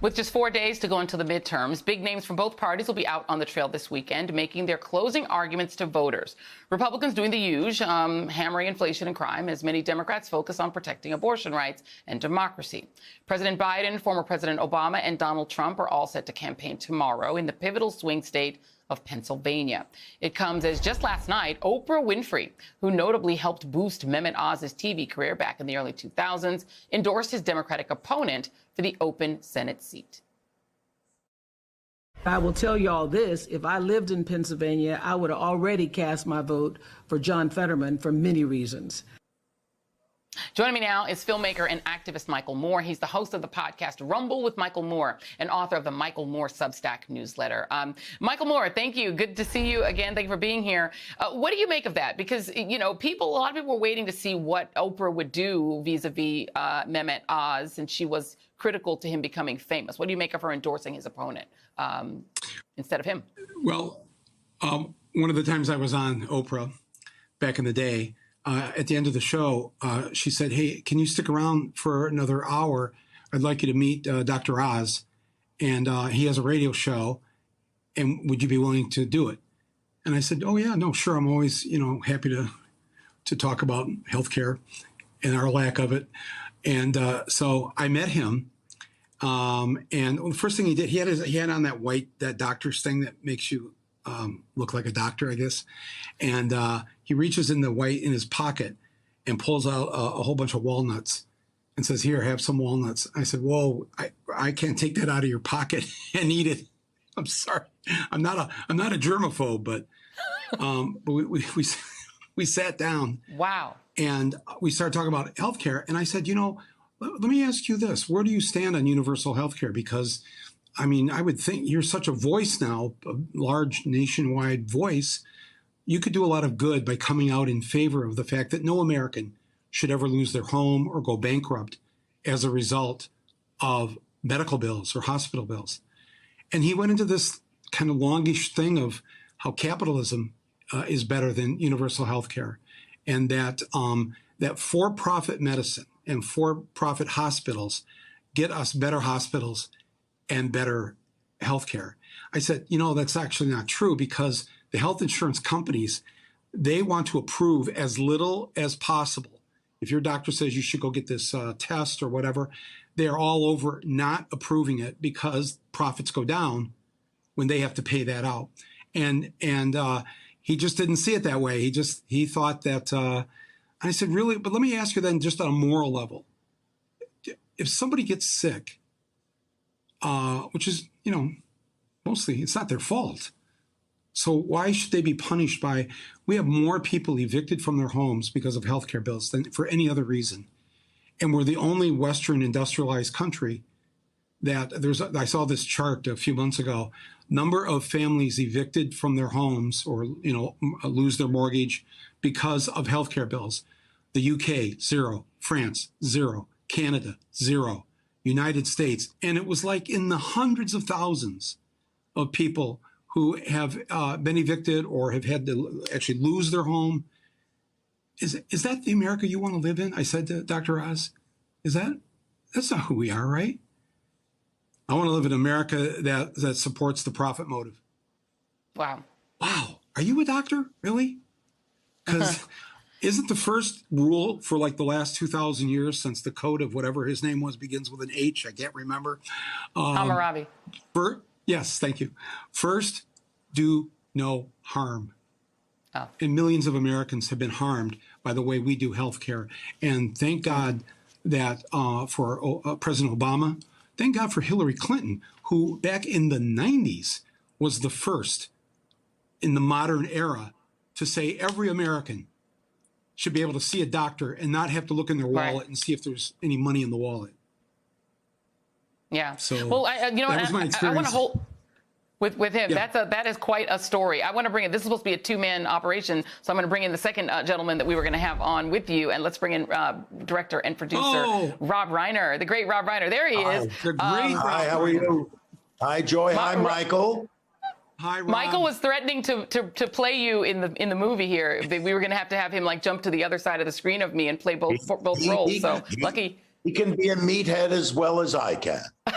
With just 4 days to go until the midterms, big names from both parties will be out on the trail this weekend, making their closing arguments to voters. Republicans doing the usual, hammering inflation and crime, as many Democrats focus on protecting abortion rights and democracy. President Biden, former President Obama, and Donald Trump are all set to campaign tomorrow in the pivotal swing state of Pennsylvania. It comes as just last night, Oprah Winfrey, who notably helped boost Mehmet Oz's TV career back in the early 2000s, endorsed his Democratic opponent for the open Senate seat. I will tell you all this, if I lived in Pennsylvania, I would have already cast my vote for John Fetterman for many reasons. Joining me now is filmmaker and activist Michael Moore. He's the host of the podcast Rumble with Michael Moore and author of the Michael Moore Substack newsletter. Michael Moore, thank you. Good to see you again. Thank you for being here. What do you make of that? Because, you know, a lot of people were waiting to see what Oprah would do vis-a-vis Mehmet Oz, and she was critical to him becoming famous. What do you make of her endorsing his opponent instead of him? Well, one of the times I was on Oprah back in the day, at the end of the show, she said, "Hey, can you stick around for another hour? I'd like you to meet Dr. Oz, and he has a radio show, and would you be willing to do it?" And I said, "Oh yeah, no, sure. I'm always, happy to talk about healthcare and our lack of it." And so I met him, and the first thing he did, he had on that doctor's thing that makes you look like a doctor, I guess. And he reaches in his pocket and pulls out a whole bunch of walnuts and says, "Here, have some walnuts." I said, "Whoa, I can't take that out of your pocket and eat it. I'm sorry. I'm not a germaphobe, but we sat down." Wow. And we started talking about healthcare. And I said, let me ask you this. Where do you stand on universal healthcare? Because I mean, I would think you're such a voice now, a large nationwide voice. You could do a lot of good by coming out in favor of the fact that no American should ever lose their home or go bankrupt as a result of medical bills or hospital bills. And he went into this kind of longish thing of how capitalism is better than universal health care, and that for-profit medicine and for-profit hospitals get us better hospitals and better health care. I said, that's actually not true, because the health insurance companies, they want to approve as little as possible. If your doctor says you should go get this test or whatever, they're all over not approving it because profits go down when they have to pay that out. And he just didn't see it that way. He thought that, I said, really? But let me ask you then, just on a moral level, if somebody gets sick, which is, mostly it's not their fault. So why should they be punished by, we have more people evicted from their homes because of healthcare bills than for any other reason. And we're the only Western industrialized country that I saw this chart a few months ago, number of families evicted from their homes or, lose their mortgage because of healthcare bills. The UK, 0, France, 0, Canada, 0. United States, and it was like in the hundreds of thousands of people who have been evicted or have had to actually lose their home. Is that the America you want to live in? I said to Dr. Oz, that's not who we are, right? I want to live in America that supports the profit motive. Wow. Wow. Are you a doctor? Really? Because isn't the first rule for like the last 2,000 years since the code of whatever his name was begins with an H? I can't remember. Hammurabi. Yes, thank you. First, do no harm. Oh. And millions of Americans have been harmed by the way we do healthcare. And thank God that for President Obama, thank God for Hillary Clinton, who back in the 90s was the first in the modern era to say every American should be able to see a doctor and not have to look in their wallet and see if there's any money in the wallet. Yeah. So well, that was my experience. I want to hold with him. Yeah. That is quite a story. I want to bring in, this is supposed to be a two-man operation, so I'm going to bring in the second gentleman that we were going to have on with you, and let's bring in director and producer Rob Reiner, the great Rob Reiner. There he is. The great Hi, how are you? Hi, Joy. Hi, Michael. Hi, Rob. Michael was threatening to play you in the movie here. We were going to have him like jump to the other side of the screen of me and play both roles. So lucky He can be a meathead as well as I can. Well,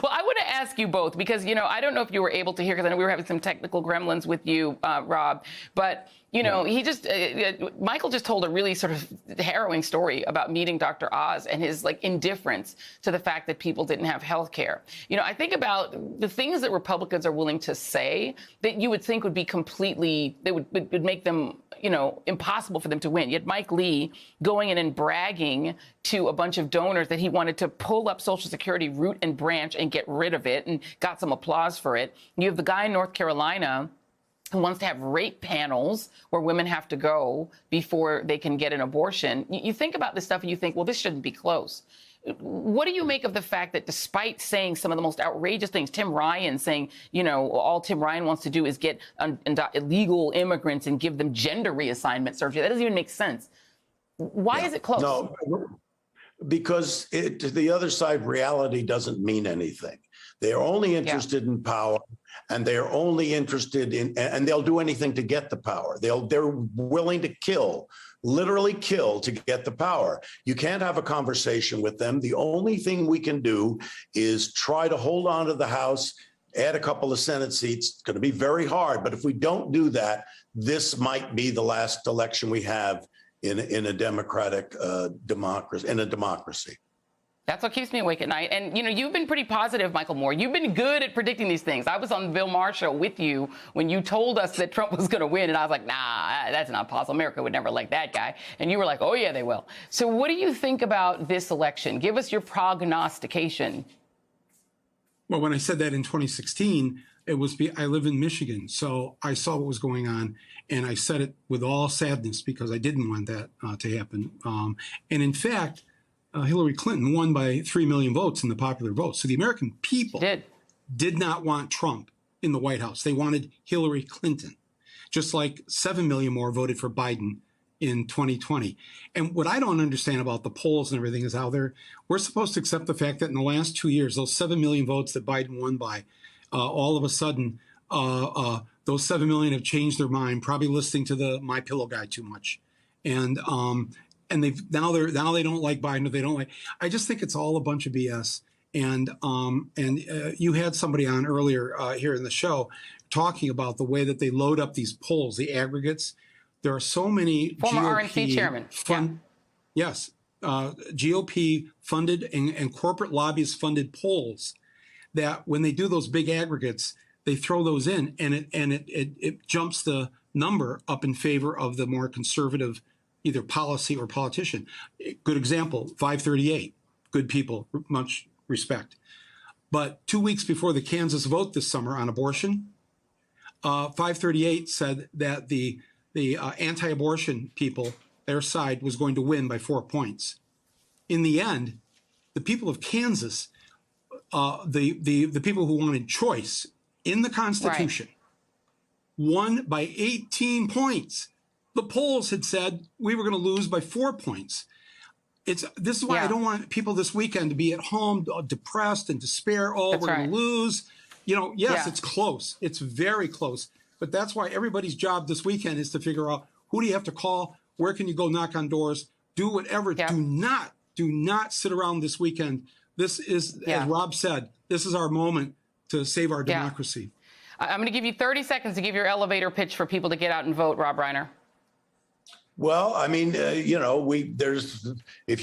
I want to ask you both because, I don't know if you were able to hear, because I know we were having some technical gremlins with you, Rob, but, Michael just told a really sort of harrowing story about meeting Dr. Oz and his indifference to the fact that people didn't have health care. I think about the things that Republicans are willing to say that you would think would be they would make them, impossible for them to win. Yet Mike Lee going in and bragging to a bunch of donors that he wanted to pull up Social Security root and branch and get rid of it, and got some applause for it. You have the guy in North Carolina who wants to have rape panels where women have to go before they can get an abortion. You think about this stuff and you think, well, this shouldn't be close. What do you make of the fact that despite saying some of the most outrageous things, Tim Ryan saying, all Tim Ryan wants to do is get illegal immigrants and give them gender reassignment surgery? That doesn't even make sense. Why is it close? No, because to the other side, reality doesn't mean anything. They're only interested in power, and they're only interested in, and they'll do anything to get the power. They're willing to kill, literally kill, to get the power. You can't have a conversation with them. The only thing we can do is try to hold on to the House, add a couple of Senate seats. It's going to be very hard, but if we don't do that, this might be the last election we have in a democratic democracy. That's what keeps me awake at night. And, you've been pretty positive, Michael Moore. You've been good at predicting these things. I was on the Bill Maher show with you when you told us that Trump was going to win. And I was like, nah, that's not possible. America would never elect that guy. And you were like, oh, yeah, they will. So what do you think about this election? Give us your prognostication. Well, when I said that in 2016, I live in Michigan, so I saw what was going on, and I said it with all sadness because I didn't want that to happen. And in fact, Hillary Clinton won by 3 million votes in the popular vote. So the American people did not want Trump in the White House. They wanted Hillary Clinton, just like 7 million more voted for Biden in 2020. And what I don't understand about the polls and everything is how we're supposed to accept the fact that in the last 2 years, those 7 million votes that Biden won by, all of a sudden, those 7 million have changed their mind, probably listening to the My Pillow guy too much. And now they don't like Biden, or they don't like. I just think it's all a bunch of BS. And you had somebody on earlier here in the show talking about the way that they load up these polls, the aggregates. There are so many former RNC chairman. Yes, GOP funded and corporate lobbyist funded polls that when they do those big aggregates, they throw those in, and it jumps the number up in favor of the more conservative either policy or politician. Good example, 538, good people, much respect. But 2 weeks before the Kansas vote this summer on abortion, 538 said that the anti-abortion people, their side, was going to win by 4 points. In the end, the people of Kansas, the people who wanted choice in the Constitution, won by 18 points. The polls had said we were going to lose by 4 points. This is why I don't want people this weekend to be at home depressed and despair. Oh, we're going to lose. It's close. It's very close. But that's why everybody's job this weekend is to figure out who do you have to call, where can you go knock on doors, do whatever. Do not sit around this weekend. This is, as Rob said, this is our moment to save our democracy. I'm going to give you 30 seconds to give your elevator pitch for people to get out and vote, Rob Reiner. Well, I mean, if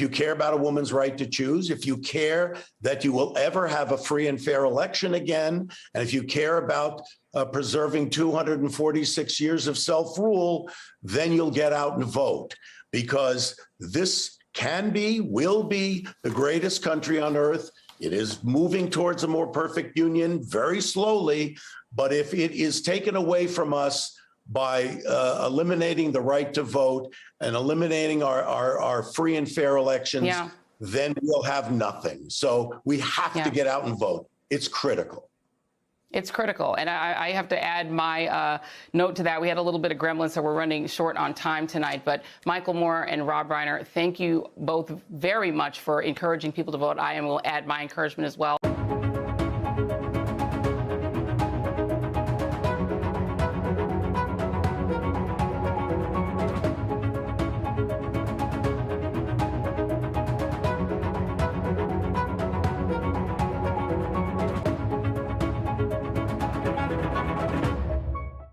you care about a woman's right to choose, if you care that you will ever have a free and fair election again, and if you care about preserving 246 years of self-rule, then you'll get out and vote, because this will be the greatest country on earth. It is moving towards a more perfect union very slowly, but if it is taken away from us by eliminating the right to vote and eliminating our free and fair elections, then we'll have nothing. So we have to get out and vote. It's critical. It's critical. And I have to add my note to that. We had a little bit of gremlins, so we're running short on time tonight. But Michael Moore and Rob Reiner, thank you both very much for encouraging people to vote. I will add my encouragement as well.